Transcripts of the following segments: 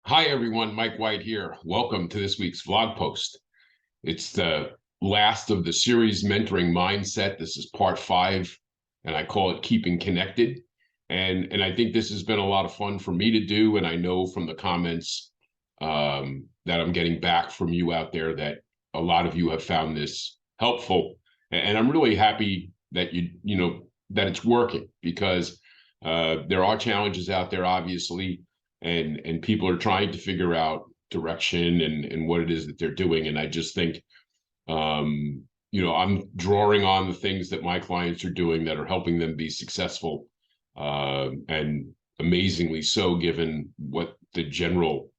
Hi, everyone. Mike White here. Welcome to this week's vlog post. It's the last of the series Mentoring Mindset. This is part 5, and I call it Keeping Connected. And I think this has been a lot of fun for me to do. And I know from the comments that I'm getting back from you out there that a lot of you have found this helpful. And I'm really happy that that it's working because there are challenges out there, obviously, and people are trying to figure out direction and what it is that they're doing. And I just think I'm drawing on the things that my clients are doing that are helping them be successful, and amazingly so, given what the general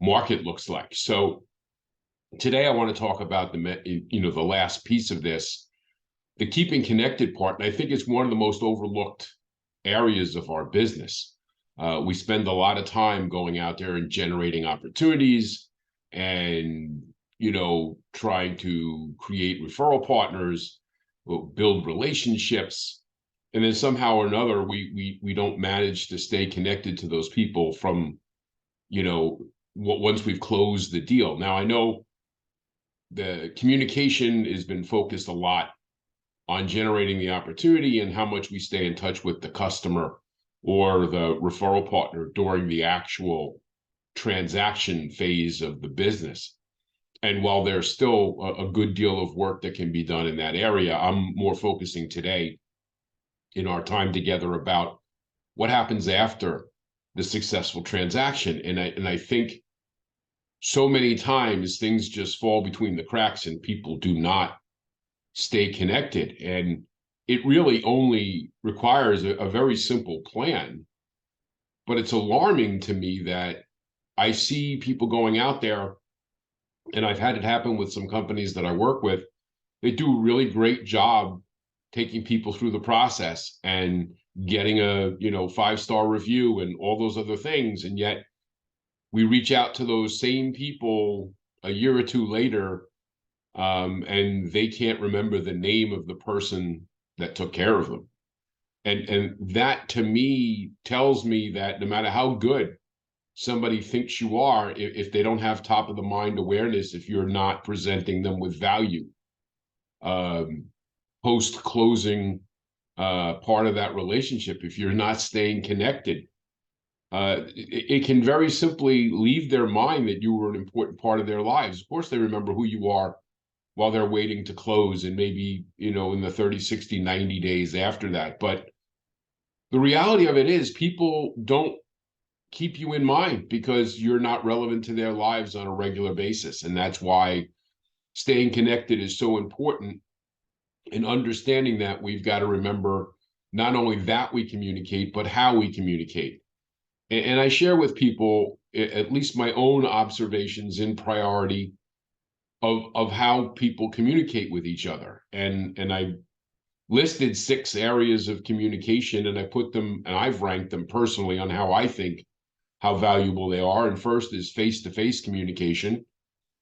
market looks like. So today I want to talk about the last piece of this, the keeping connected part. And I think it's one of the most overlooked areas of our business. We spend a lot of time going out there and generating opportunities and, trying to create referral partners, build relationships. And then somehow or another, we don't manage to stay connected to those people from, once we've closed the deal. Now, I know the communication has been focused a lot on generating the opportunity and how much we stay in touch with the customer or the referral partner during the actual transaction phase of the business. And while there's still a good deal of work that can be done in that area, I'm more focusing today in our time together about what happens after the successful transaction. And I think so many times things just fall between the cracks and people do not stay connected. And it really only requires a very simple plan. But it's alarming to me that I see people going out there, and I've had it happen with some companies that I work with. They do a really great job taking people through the process and getting a 5-star review and all those other things. And yet we reach out to those same people a year or two later, and they can't remember the name of the person that took care of them. And that to me tells me that no matter how good somebody thinks you are, if they don't have top of the mind awareness, if you're not presenting them with value, post closing part of that relationship, if you're not staying connected, it can very simply leave their mind that you were an important part of their lives. Of course, they remember who you are while they're waiting to close and maybe, in the 30, 60, 90 days after that. But the reality of it is people don't keep you in mind because you're not relevant to their lives on a regular basis. And that's why staying connected is so important. And understanding that, we've got to remember not only that we communicate, but how we communicate. And I share with people at least my own observations in priority of how people communicate with each other. And I listed 6 areas of communication, and I put them, and I've ranked them personally on how I think how valuable they are. And first is face-to-face communication.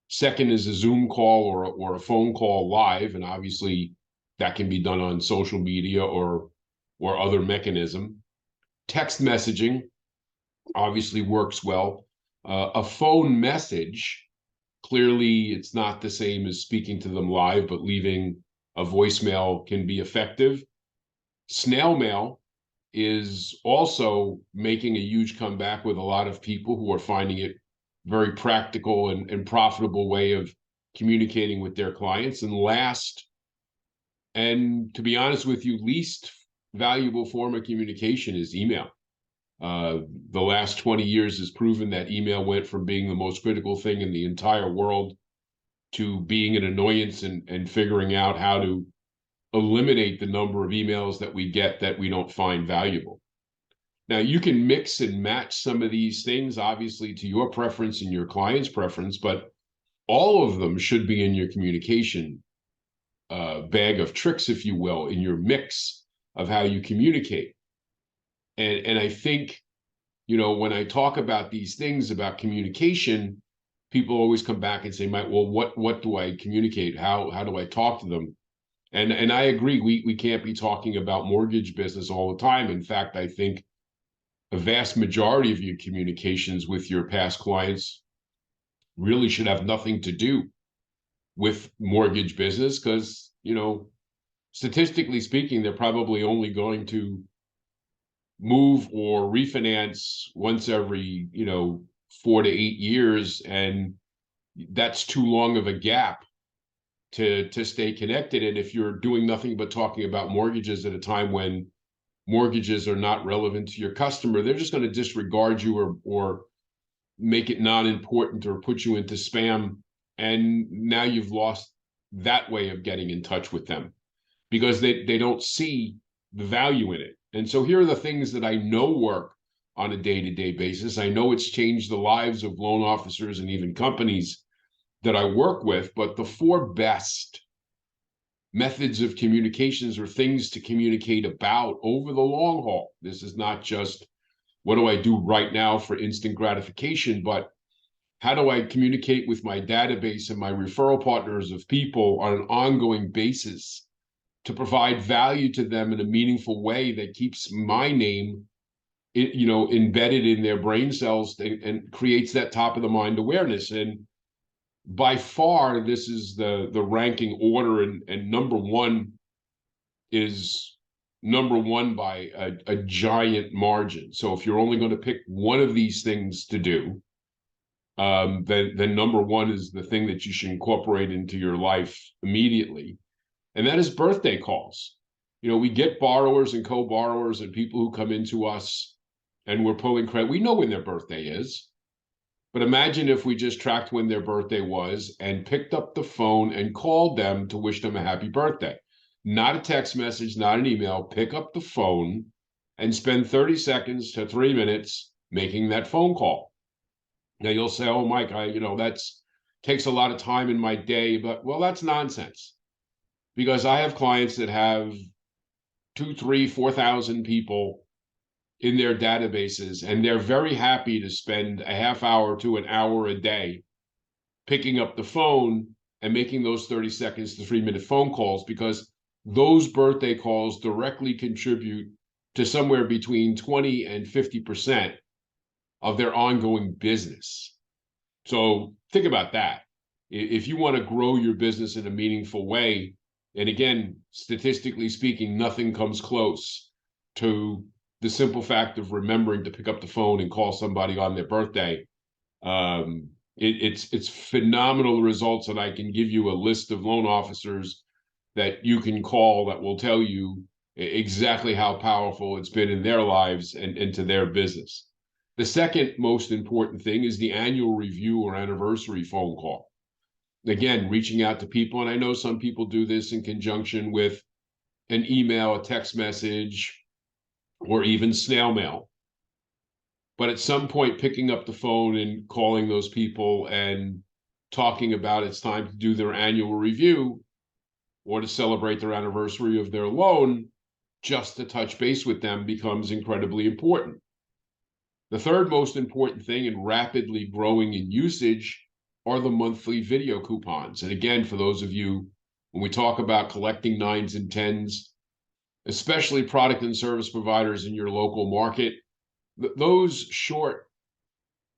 Second is a Zoom call or a phone call live, and obviously that can be done on social media or other mechanism. Text messaging obviously works well. A phone message, clearly it's not the same as speaking to them live, but leaving a voicemail can be effective. Snail mail is also making a huge comeback with a lot of people who are finding it very practical and profitable way of communicating with their clients. And last, and to be honest with you, least valuable form of communication is email. The last 20 years has proven that email went from being the most critical thing in the entire world to being an annoyance and figuring out how to eliminate the number of emails that we get that we don't find valuable. Now, you can mix and match some of these things, obviously, to your preference and your client's preference, but all of them should be in your communication bag of tricks, if you will, in your mix of how you communicate. And I think, when I talk about these things about communication, people always come back and say, Mike, well, what do I communicate? How do I talk to them? And I agree, we can't be talking about mortgage business all the time. In fact, I think a vast majority of your communications with your past clients really should have nothing to do with mortgage business, because, statistically speaking, they're probably only going to move or refinance once every, 4 to 8 years. And that's too long of a gap to stay connected. And if you're doing nothing but talking about mortgages at a time when mortgages are not relevant to your customer, they're just going to disregard you, or make it non-important, or put you into spam. And now you've lost that way of getting in touch with them, because they don't see the value in it. And so here are the things that I know work on a day-to-day basis. I know it's changed the lives of loan officers and even companies that I work with, but the four best methods of communications, or things to communicate about over the long haul. This is not just, what do I do right now for instant gratification, but how do I communicate with my database and my referral partners of people on an ongoing basis to provide value to them in a meaningful way that keeps my name, embedded in their brain cells, and creates that top of the mind awareness. And by far, this is the ranking order, and number one is number one by a giant margin. So if you're only going to pick one of these things to do, then number one is the thing that you should incorporate into your life immediately. And that is birthday calls. We get borrowers and co-borrowers and people who come into us and we're pulling credit. We know when their birthday is, but imagine if we just tracked when their birthday was and picked up the phone and called them to wish them a happy birthday. Not a text message, not an email. Pick up the phone and spend 30 seconds to 3 minutes making that phone call. Now you'll say, oh, Mike, that's takes a lot of time in my day, but well, that's nonsense. Because I have clients that have 2, 3, 4,000 people in their databases, and they're very happy to spend a half hour to an hour a day picking up the phone and making those 30 seconds to 3 minute phone calls, because those birthday calls directly contribute to somewhere between 20 and 50% of their ongoing business. So think about that. If you want to grow your business in a meaningful way, and again, statistically speaking, nothing comes close to the simple fact of remembering to pick up the phone and call somebody on their birthday. It's phenomenal results, and I can give you a list of loan officers that you can call that will tell you exactly how powerful it's been in their lives and to their business. The second most important thing is the annual review or anniversary phone call. Again, reaching out to people, and I know some people do this in conjunction with an email, a text message, or even snail mail. But at some point, picking up the phone and calling those people and talking about it's time to do their annual review or to celebrate their anniversary of their loan, just to touch base with them, becomes incredibly important. The third most important thing, and rapidly growing in usage, are the monthly video coupons. And again, for those of you, when we talk about collecting 9s and 10s, especially product and service providers in your local market, those short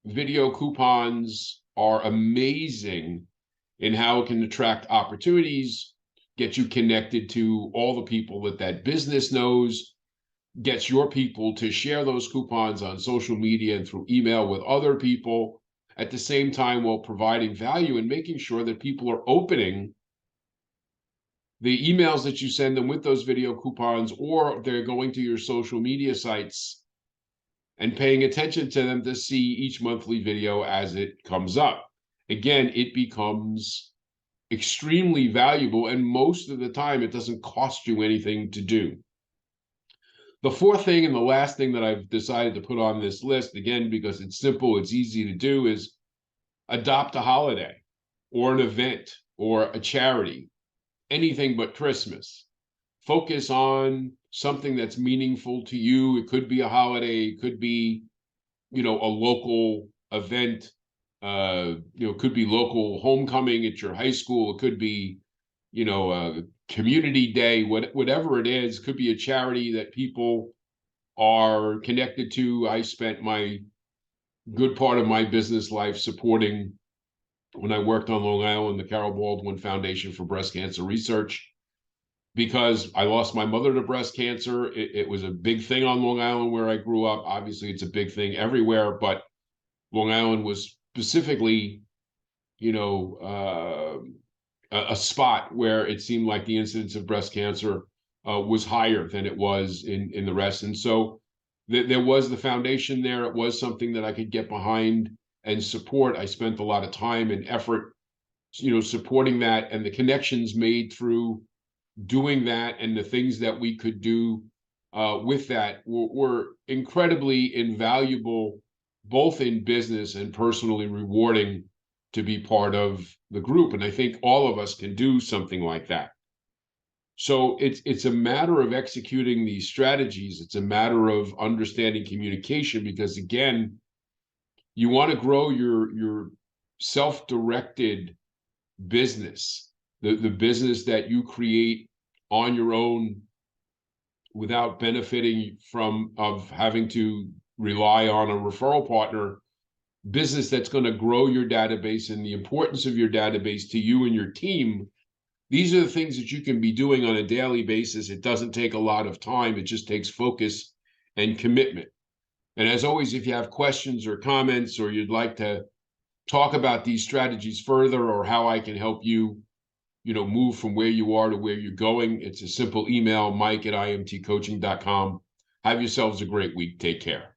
video coupons are amazing in how it can attract opportunities, get you connected to all the people that business knows, gets your people to share those coupons on social media and through email with other people, at the same time while providing value and making sure that people are opening the emails that you send them with those video coupons, or they're going to your social media sites and paying attention to them to see each monthly video as it comes up. Again, it becomes extremely valuable, and most of the time it doesn't cost you anything to do. The fourth thing, and the last thing that I've decided to put on this list, again, because it's simple, it's easy to do, is adopt a holiday or an event or a charity, anything but Christmas. Focus on something that's meaningful to you. It could be a holiday, it could be, a local event, it could be local homecoming at your high school, it could be, a community day, whatever it is, could be a charity that people are connected to. I spent my good part of my business life supporting, when I worked on Long Island, the Carol Baldwin Foundation for Breast Cancer Research, because I lost my mother to breast cancer. It was a big thing on Long Island where I grew up. Obviously, it's a big thing everywhere, but Long Island was specifically, a spot where it seemed like the incidence of breast cancer was higher than it was in the rest. And so there was the foundation there. It was something that I could get behind and support. I spent a lot of time and effort, supporting that, and the connections made through doing that and the things that we could do with that were incredibly invaluable, both in business and personally rewarding to be part of the group. And I think all of us can do something like that. So it's a matter of executing these strategies. It's a matter of understanding communication, because again, you want to grow your self-directed business, the business that you create on your own without benefiting of having to rely on a referral partner, business that's going to grow your database and the importance of your database to you and your team. These are the things that you can be doing on a daily basis. It doesn't take a lot of time. It just takes focus and commitment. And as always, if you have questions or comments, or you'd like to talk about these strategies further, or how I can help you, move from where you are to where you're going, it's a simple email, mike@imtcoaching.com. Have yourselves a great week. Take care.